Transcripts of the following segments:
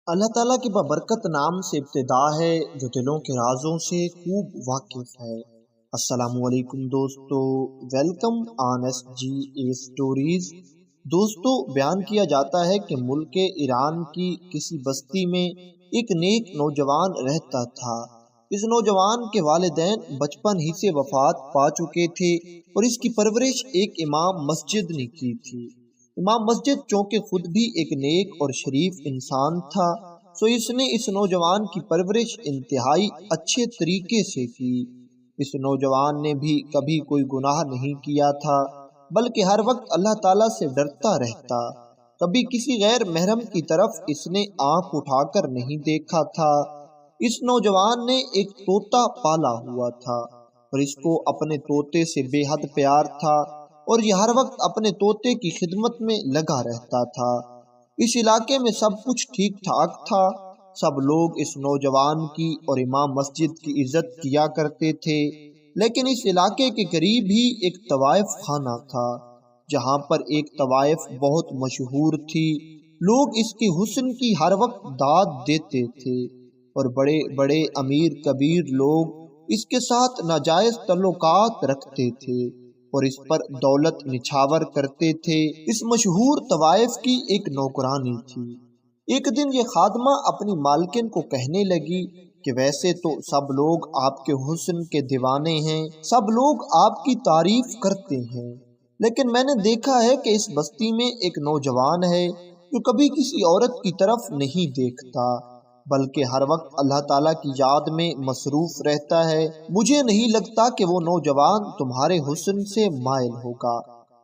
اللہ تعالیٰ کے بابرکت نام سے ابتدا ہے جو دلوں کے رازوں سے خوب واقف ہے۔ السلام علیکم دوستو، welcome on S G A stories. دوستو، بیان کیا جاتا ہے کہ ملک ایران کی کسی بستی میں ایک نیک نوجوان رہتا تھا۔ اس نوجوان کے والدین بچپن ہی سے وفات پا چکے تھے اور اس کی پرورش ایک امام مسجد نے کی تھی۔ امام مسجد چونکہ خود بھی ایک نیک اور شریف انسان تھا، سو اس نے اس نوجوان کی پرورش انتہائی اچھے طریقے سے کی۔ اس نوجوان نے بھی کبھی کوئی گناہ نہیں کیا تھا، بلکہ ہر وقت اللہ تعالیٰ سے ڈرتا رہتا۔ کبھی کسی غیر محرم کی طرف اس نے آنکھ اٹھا کر نہیں دیکھا تھا۔ اس نوجوان نے ایک طوطا پالا ہوا تھا اور اس کو اپنے طوطے سے بے حد پیار تھا اور یہ ہر وقت اپنے طوطے کی خدمت میں لگا رہتا تھا۔ اس علاقے میں سب کچھ ٹھیک ٹھاک تھا۔ سب لوگ اس نوجوان کی اور امام مسجد کی عزت کیا کرتے تھے، لیکن اس علاقے کے قریب ہی ایک طوائف خانہ تھا جہاں پر ایک طوائف بہت مشہور تھی۔ لوگ اس کے حسن کی ہر وقت داد دیتے تھے اور بڑے بڑے امیر کبیر لوگ اس کے ساتھ ناجائز تعلقات رکھتے تھے اور اس پر دولت نچھاور کرتے تھے۔ اس مشہور طوائف کی ایک نوکرانی تھی۔ ایک دن یہ خادمہ اپنی مالکن کو کہنے لگی کہ ویسے تو سب لوگ آپ کے حسن کے دیوانے ہیں، سب لوگ آپ کی تعریف کرتے ہیں، لیکن میں نے دیکھا ہے کہ اس بستی میں ایک نوجوان ہے جو کبھی کسی عورت کی طرف نہیں دیکھتا، بلکہ ہر وقت اللہ تعالیٰ کی یاد میں مصروف رہتا ہے۔ مجھے نہیں لگتا کہ وہ نوجوان تمہارے حسن سے مائل ہوگا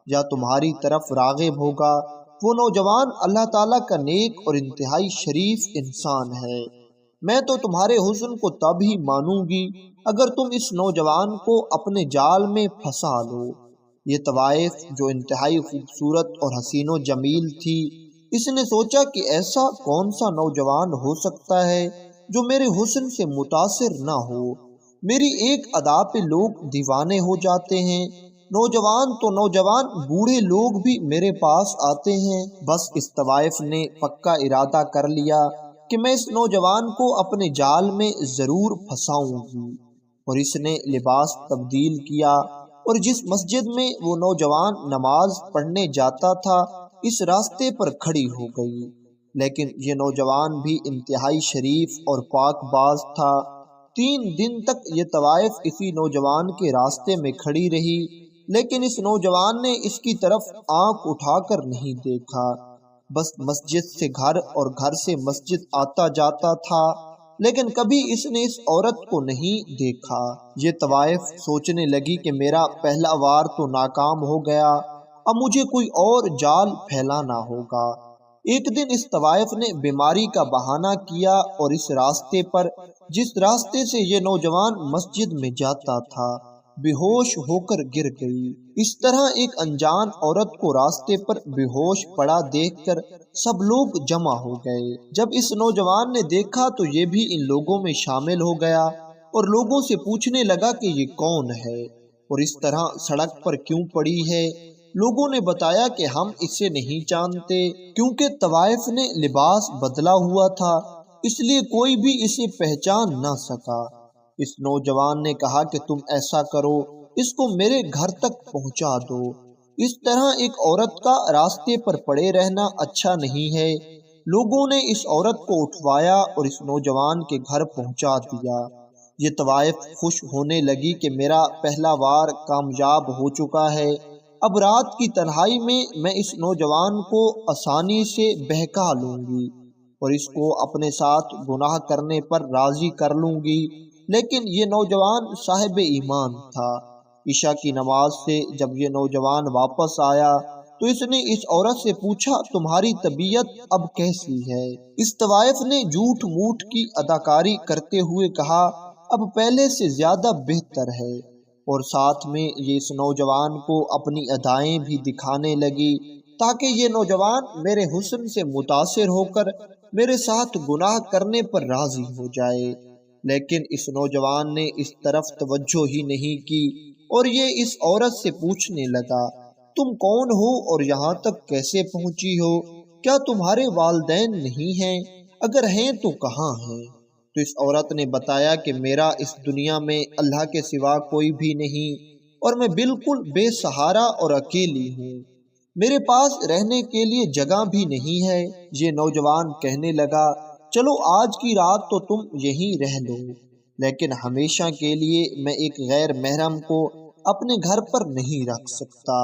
یا تمہاری طرف راغب ہوگا۔ وہ نوجوان اللہ تعالیٰ کا نیک اور انتہائی شریف انسان ہے۔ میں تو تمہارے حسن کو تب ہی مانوں گی اگر تم اس نوجوان کو اپنے جال میں پھنسا لو۔ یہ طوائف جو انتہائی خوبصورت اور حسین و جمیل تھی، اس نے سوچا کہ ایسا کون سا نوجوان ہو سکتا ہے جو میرے حسن سے متاثر نہ ہو۔ میری ایک ادا پہ لوگ دیوانے ہو جاتے ہیں، نوجوان تو نوجوان، بوڑھے لوگ بھی میرے پاس آتے ہیں۔ بس اس طوائف نے پکا ارادہ کر لیا کہ میں اس نوجوان کو اپنے جال میں ضرور پھنساؤں گی، اور اس نے لباس تبدیل کیا اور جس مسجد میں وہ نوجوان نماز پڑھنے جاتا تھا اس راستے پر کھڑی ہو گئی۔ لیکن یہ نوجوان بھی انتہائی شریف اور پاک باز تھا۔ 3 دن تک یہ طوائف اسی نوجوان کے راستے میں کھڑی رہی، لیکن اس نوجوان نے اس کی طرف آنکھ اٹھا کر نہیں دیکھا۔ بس مسجد سے گھر اور گھر سے مسجد آتا جاتا تھا، لیکن کبھی اس نے اس عورت کو نہیں دیکھا۔ یہ طوائف سوچنے لگی کہ میرا پہلا وار تو ناکام ہو گیا، اب مجھے کوئی اور جال پھیلانا ہوگا۔ ایک دن اس طوائف نے بیماری کا بہانہ کیا اور اس راستے پر جس راستے سے یہ نوجوان مسجد میں جاتا تھا بے ہوش ہو کر گر گئی۔ اس طرح ایک انجان عورت کو راستے پر بے ہوش پڑا دیکھ کر سب لوگ جمع ہو گئے۔ جب اس نوجوان نے دیکھا تو یہ بھی ان لوگوں میں شامل ہو گیا اور لوگوں سے پوچھنے لگا کہ یہ کون ہے اور اس طرح سڑک پر کیوں پڑی ہے۔ لوگوں نے بتایا کہ ہم اسے نہیں جانتے، کیونکہ طوائف نے لباس بدلا ہوا تھا، اس لیے کوئی بھی اسے پہچان نہ سکا۔ اس نوجوان نے کہا کہ تم ایسا کرو، اس کو میرے گھر تک پہنچا دو۔ اس طرح ایک عورت کا راستے پر پڑے رہنا اچھا نہیں ہے۔ لوگوں نے اس عورت کو اٹھوایا اور اس نوجوان کے گھر پہنچا دیا۔ یہ طوائف خوش ہونے لگی کہ میرا پہلا وار کامیاب ہو چکا ہے، اب رات کی تنہائی میں اس نوجوان کو آسانی سے بہکا لوں گی اور اس کو اپنے ساتھ گناہ کرنے پر راضی کر لوں گی۔ لیکن یہ نوجوان صاحب ایمان تھا۔ عشاء کی نماز سے جب یہ نوجوان واپس آیا تو اس نے اس عورت سے پوچھا تمہاری طبیعت اب کیسی ہے؟ اس طوائف نے جھوٹ موٹ کی اداکاری کرتے ہوئے کہا اب پہلے سے زیادہ بہتر ہے، اور ساتھ میں یہ اس نوجوان کو اپنی ادائیں بھی دکھانے لگی تاکہ یہ نوجوان میرے حسن سے متاثر ہو کر میرے ساتھ گناہ کرنے پر راضی ہو جائے۔ لیکن اس نوجوان نے اس طرف توجہ ہی نہیں کی اور یہ اس عورت سے پوچھنے لگا تم کون ہو اور یہاں تک کیسے پہنچی ہو؟ کیا تمہارے والدین نہیں ہیں؟ اگر ہیں تو کہاں ہیں؟ تو اس عورت نے بتایا کہ میرا اس دنیا میں اللہ کے سوا کوئی بھی نہیں اور میں بالکل بے سہارا اور اکیلی ہوں، میرے پاس رہنے کے لیے جگہ بھی نہیں ہے۔ یہ نوجوان کہنے لگا چلو آج کی رات تو تم یہیں رہ لو، لیکن ہمیشہ کے لیے میں ایک غیر محرم کو اپنے گھر پر نہیں رکھ سکتا۔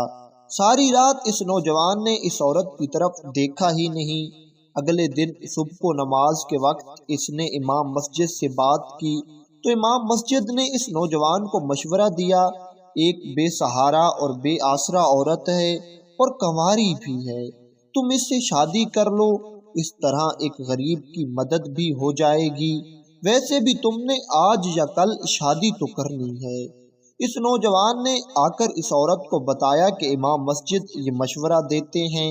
ساری رات اس نوجوان نے اس عورت کی طرف دیکھا ہی نہیں۔ اگلے دن صبح کو نماز کے وقت اس نے امام مسجد سے بات کی تو امام مسجد نے اس نوجوان کو مشورہ دیا، ایک بے سہارا اور بے آسرا عورت ہے اور کنواری بھی ہے، تم اس سے شادی کر لو، اس طرح ایک غریب کی مدد بھی ہو جائے گی، ویسے بھی تم نے آج یا کل شادی تو کرنی ہے۔ اس نوجوان نے آ کر اس عورت کو بتایا کہ امام مسجد یہ مشورہ دیتے ہیں،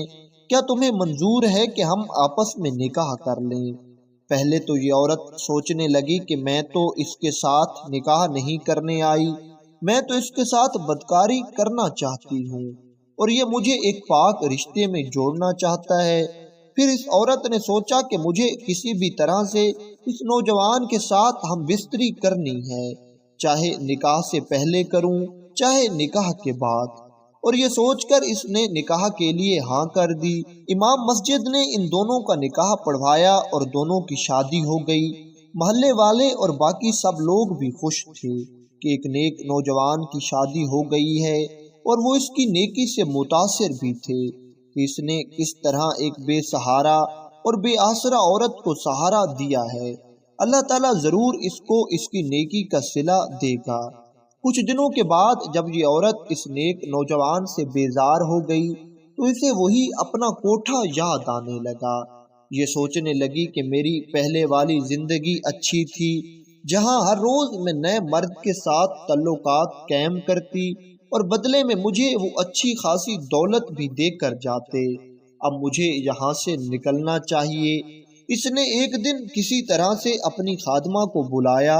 کیا تمہیں منظور ہے کہ ہم آپس میں نکاح کر لیں؟ پہلے تو یہ عورت سوچنے لگی کہ میں تو اس کے ساتھ نکاح نہیں کرنے آئی، میں تو اس کے ساتھ بدکاری کرنا چاہتی ہوں اور یہ مجھے ایک پاک رشتے میں جوڑنا چاہتا ہے۔ پھر اس عورت نے سوچا کہ مجھے کسی بھی طرح سے اس نوجوان کے ساتھ ہم بستری کرنی ہے، چاہے نکاح سے پہلے کروں چاہے نکاح کے بعد، اور یہ سوچ کر اس نے نکاح کے لیے ہاں کر دی۔ امام مسجد نے ان دونوں کا نکاح پڑھوایا اور دونوں کی شادی ہو گئی۔ محلے والے اور باقی سب لوگ بھی خوش تھے کہ ایک نیک نوجوان کی شادی ہو گئی ہے، اور وہ اس کی نیکی سے متاثر بھی تھے کہ اس نے کس طرح ایک بے سہارا اور بے آسرا عورت کو سہارا دیا ہے۔ اللہ تعالیٰ ضرور اس کو اس کی نیکی کا صلہ دے گا۔ کچھ دنوں کے بعد جب یہ عورت اس نیک نوجوان سے بیزار ہو گئی تو اسے وہی اپنا کوٹھا یاد آنے لگا۔ یہ سوچنے لگی کہ میری پہلے والی زندگی اچھی تھی، جہاں ہر روز میں نئے مرد کے ساتھ تعلقات قائم کرتی اور بدلے میں مجھے وہ اچھی خاصی دولت بھی دے کر جاتے۔ اب مجھے یہاں سے نکلنا چاہیے۔ اس نے ایک دن کسی طرح سے اپنی خادمہ کو بلایا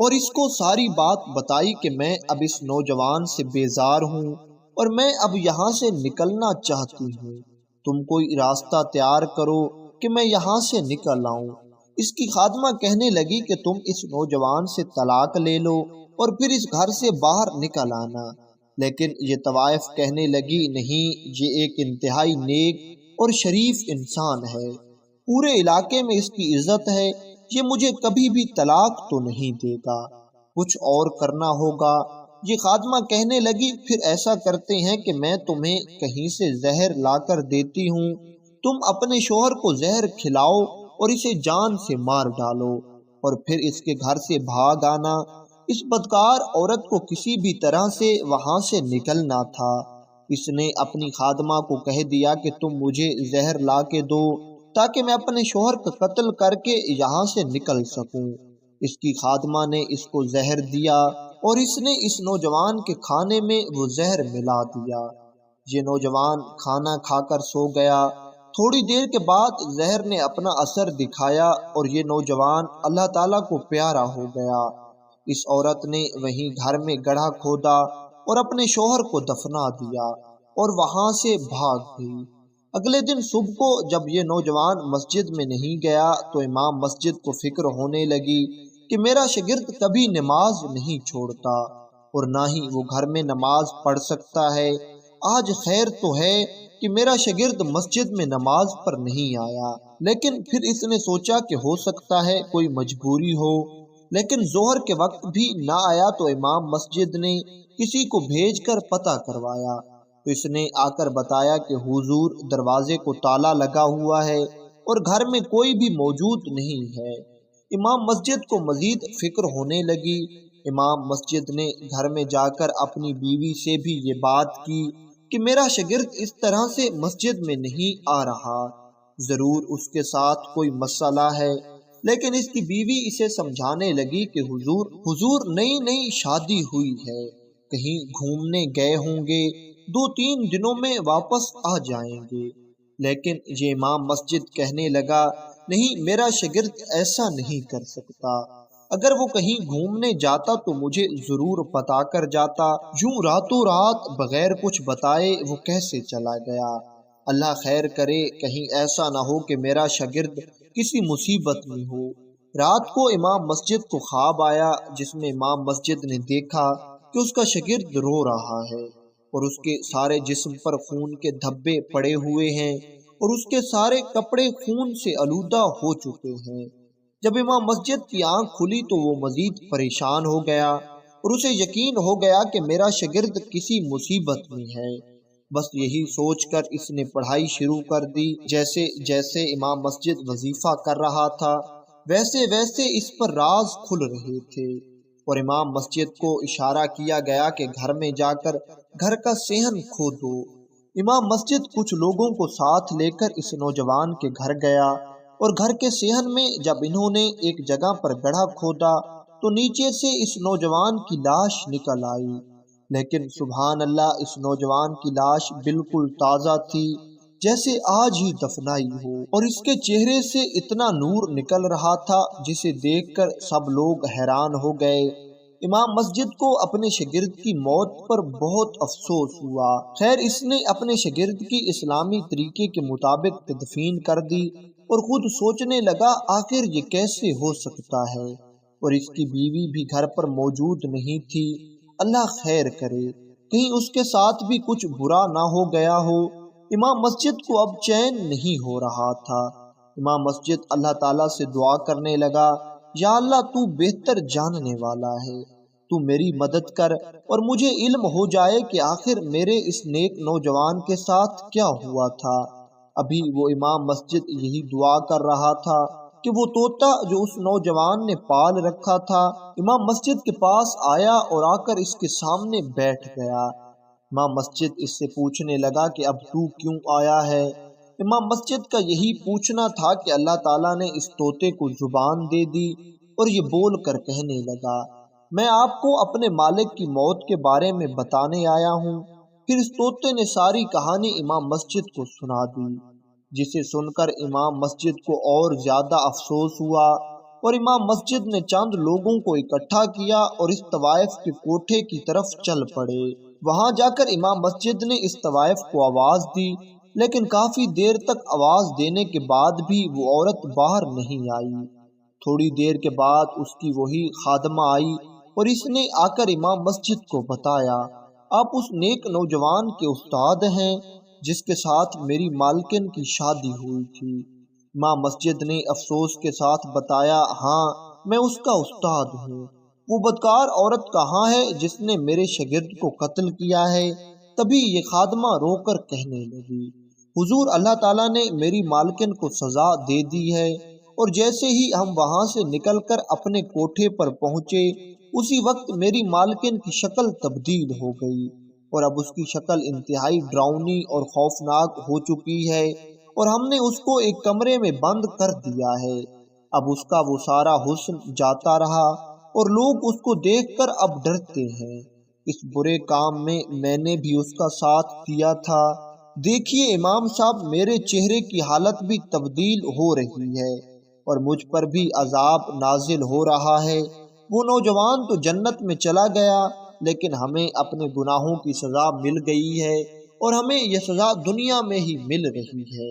اور اس کو ساری بات بتائی کہ میں اب اس نوجوان سے بیزار ہوں اور میں اب یہاں سے نکلنا چاہتی ہوں، تم کوئی راستہ تیار کرو کہ میں یہاں سے نکل آؤں۔ اس کی خادمہ کہنے لگی کہ تم اس نوجوان سے طلاق لے لو اور پھر اس گھر سے باہر نکل آنا، لیکن یہ طوائف کہنے لگی نہیں، یہ ایک انتہائی نیک اور شریف انسان ہے، پورے علاقے میں اس کی عزت ہے، یہ مجھے کبھی بھی طلاق تو نہیں دے گا، کچھ اور کرنا ہوگا۔ یہ خادمہ کہنے لگی پھر ایسا کرتے ہیں کہ میں تمہیں کہیں سے زہر لا کر دیتی ہوں، تم اپنے شوہر کو زہر کھلاؤ اور اسے جان سے مار ڈالو اور پھر اس کے گھر سے بھاگ آنا۔ اس بدکار عورت کو کسی بھی طرح سے وہاں سے نکلنا تھا۔ اس نے اپنی خادمہ کو کہہ دیا کہ تم مجھے زہر لا کے دو تاکہ میں اپنے شوہر کا قتل کر کے یہاں سے نکل سکوں۔ اس کی خادمہ نے اس کو زہر دیا اور اس نے اس نوجوان کے کھانے میں وہ زہر ملا دیا۔ یہ نوجوان کھانا کھا کر سو گیا۔ تھوڑی دیر کے بعد زہر نے اپنا اثر دکھایا اور یہ نوجوان اللہ تعالیٰ کو پیارا ہو گیا۔ اس عورت نے وہیں گھر میں گڑھا کھودا اور اپنے شوہر کو دفنا دیا اور وہاں سے بھاگ گئی۔ اگلے دن صبح کو جب یہ نوجوان مسجد میں نہیں گیا تو امام مسجد کو فکر ہونے لگی کہ میرا شاگرد کبھی نماز نہیں چھوڑتا اور نہ ہی وہ گھر میں نماز پڑھ سکتا ہے، آج خیر تو ہے کہ میرا شاگرد مسجد میں نماز پر نہیں آیا۔ لیکن پھر اس نے سوچا کہ ہو سکتا ہے کوئی مجبوری ہو، لیکن ظہر کے وقت بھی نہ آیا تو امام مسجد نے کسی کو بھیج کر پتہ کروایا تو اس نے آ کر بتایا کہ حضور دروازے کو تالا لگا ہوا ہے اور گھر میں کوئی بھی موجود نہیں ہے۔ امام مسجد کو مزید فکر ہونے لگی۔ امام مسجد نے گھر میں جا کر اپنی بیوی سے بھی یہ بات کی کہ میرا شاگرد اس طرح سے مسجد میں نہیں آ رہا، ضرور اس کے ساتھ کوئی مسئلہ ہے۔ لیکن اس کی بیوی اسے سمجھانے لگی کہ حضور نئی شادی ہوئی ہے، کہیں گھومنے گئے ہوں گے، 2-3 دنوں میں واپس آ جائیں گے۔ لیکن یہ امام مسجد کہنے لگا نہیں، میرا شاگرد ایسا نہیں کر سکتا، اگر وہ کہیں گھومنے جاتا تو مجھے ضرور بتا کر جاتا، یوں راتوں رات بغیر کچھ بتائے وہ کیسے چلا گیا؟ اللہ خیر کرے، کہیں ایسا نہ ہو کہ میرا شاگرد کسی مصیبت میں ہو۔ رات کو امام مسجد کو خواب آیا جس میں امام مسجد نے دیکھا کہ اس کا شاگرد رو رہا ہے اور اس کے سارے جسم پر خون کے دھبے پڑے ہوئے ہیں اور اس کے سارے کپڑے خون سے آلودہ ہو چکے ہیں۔ جب امام مسجد کی آنکھ کھلی تو وہ مزید پریشان ہو گیا اور اسے یقین ہو گیا کہ میرا شاگرد کسی مصیبت میں ہے۔ بس یہی سوچ کر اس نے پڑھائی شروع کر دی۔ جیسے جیسے امام مسجد وظیفہ کر رہا تھا ویسے ویسے اس پر راز کھل رہے تھے اور امام مسجد کو اشارہ کیا گیا کہ گھر میں جا کر گھر کا صحن کھودو۔ امام مسجد کچھ لوگوں کو ساتھ لے کر اس نوجوان کے گھر گیا اور گھر کے صحن میں جب انہوں نے ایک جگہ پر گڑھا کھودا تو نیچے سے اس نوجوان کی لاش نکل آئی، لیکن سبحان اللہ اس نوجوان کی لاش بالکل تازہ تھی جیسے آج ہی دفنائی ہو، اور اس کے چہرے سے اتنا نور نکل رہا تھا جسے دیکھ کر سب لوگ حیران ہو گئے۔ امام مسجد کو اپنے شاگرد کی موت پر بہت افسوس ہوا۔ خیر اس نے اپنے شاگرد کی اسلامی طریقے کے مطابق تدفین کر دی اور خود سوچنے لگا آخر یہ کیسے ہو سکتا ہے، اور اس کی بیوی بھی گھر پر موجود نہیں تھی۔ اللہ خیر کرے، کہیں اس کے ساتھ بھی کچھ برا نہ ہو گیا ہو۔ امام مسجد کو اب چین نہیں ہو رہا تھا۔ امام مسجد اللہ تعالیٰ سے دعا کرنے لگا، یا اللہ تو بہتر جاننے والا ہے، تو میری مدد کر اور مجھے علم ہو جائے کہ آخر میرے اس نیک نوجوان کے ساتھ کیا ہوا تھا۔ ابھی وہ امام مسجد یہی دعا کر رہا تھا کہ وہ طوطا جو اس نوجوان نے پال رکھا تھا امام مسجد کے پاس آیا اور آ کر اس کے سامنے بیٹھ گیا۔ امام مسجد اس سے پوچھنے لگا کہ اب تو کیوں آیا ہے؟ امام مسجد کا یہی پوچھنا تھا کہ اللہ تعالیٰ نے اس طوطے کو زبان دے دی اور یہ بول کر کہنے لگا، میں آپ کو اپنے مالک کی موت کے بارے میں بتانے آیا ہوں۔ پھر اس طوطے نے ساری کہانی امام مسجد کو سنا دی، جسے سن کر امام مسجد کو اور زیادہ افسوس ہوا، اور امام مسجد نے چند لوگوں کو اکٹھا کیا اور اس طوائف کے کوٹھے کی طرف چل پڑے۔ وہاں جا کر امام مسجد نے اس طوائف کو آواز دی، لیکن کافی دیر تک آواز دینے کے بعد بھی وہ عورت باہر نہیں آئی۔ تھوڑی دیر کے بعد اس کی وہی خادمہ آئی اور اس نے آ کر امام مسجد کو بتایا، آپ اس نیک نوجوان کے استاد ہیں جس کے ساتھ میری مالکن کی شادی ہوئی تھی۔ امام مسجد نے افسوس کے ساتھ بتایا، ہاں میں اس کا استاد ہوں۔ وہ بدکار عورت کہاں ہے جس نے میرے شاگرد کو قتل کیا ہے؟ تبھی یہ خادمہ رو کر کہنے لگی، حضور اللہ تعالیٰ نے میری مالکن کو سزا دے دی ہے، اور جیسے ہی ہم وہاں سے نکل کر اپنے کوٹھے پر پہنچے اسی وقت میری مالکن کی شکل تبدیل ہو گئی، اور اب اس کی شکل انتہائی ڈراؤنی اور خوفناک ہو چکی ہے، اور ہم نے اس کو ایک کمرے میں بند کر دیا ہے۔ اب اس کا وہ سارا حسن جاتا رہا اور لوگ اس کو دیکھ کر اب ڈرتے ہیں۔ اس برے کام میں میں نے بھی اس کا ساتھ دیا تھا۔ دیکھیے امام صاحب، میرے چہرے کی حالت بھی تبدیل ہو رہی ہے اور مجھ پر بھی عذاب نازل ہو رہا ہے۔ وہ نوجوان تو جنت میں چلا گیا، لیکن ہمیں اپنے گناہوں کی سزا مل گئی ہے، اور ہمیں یہ سزا دنیا میں ہی مل رہی ہے۔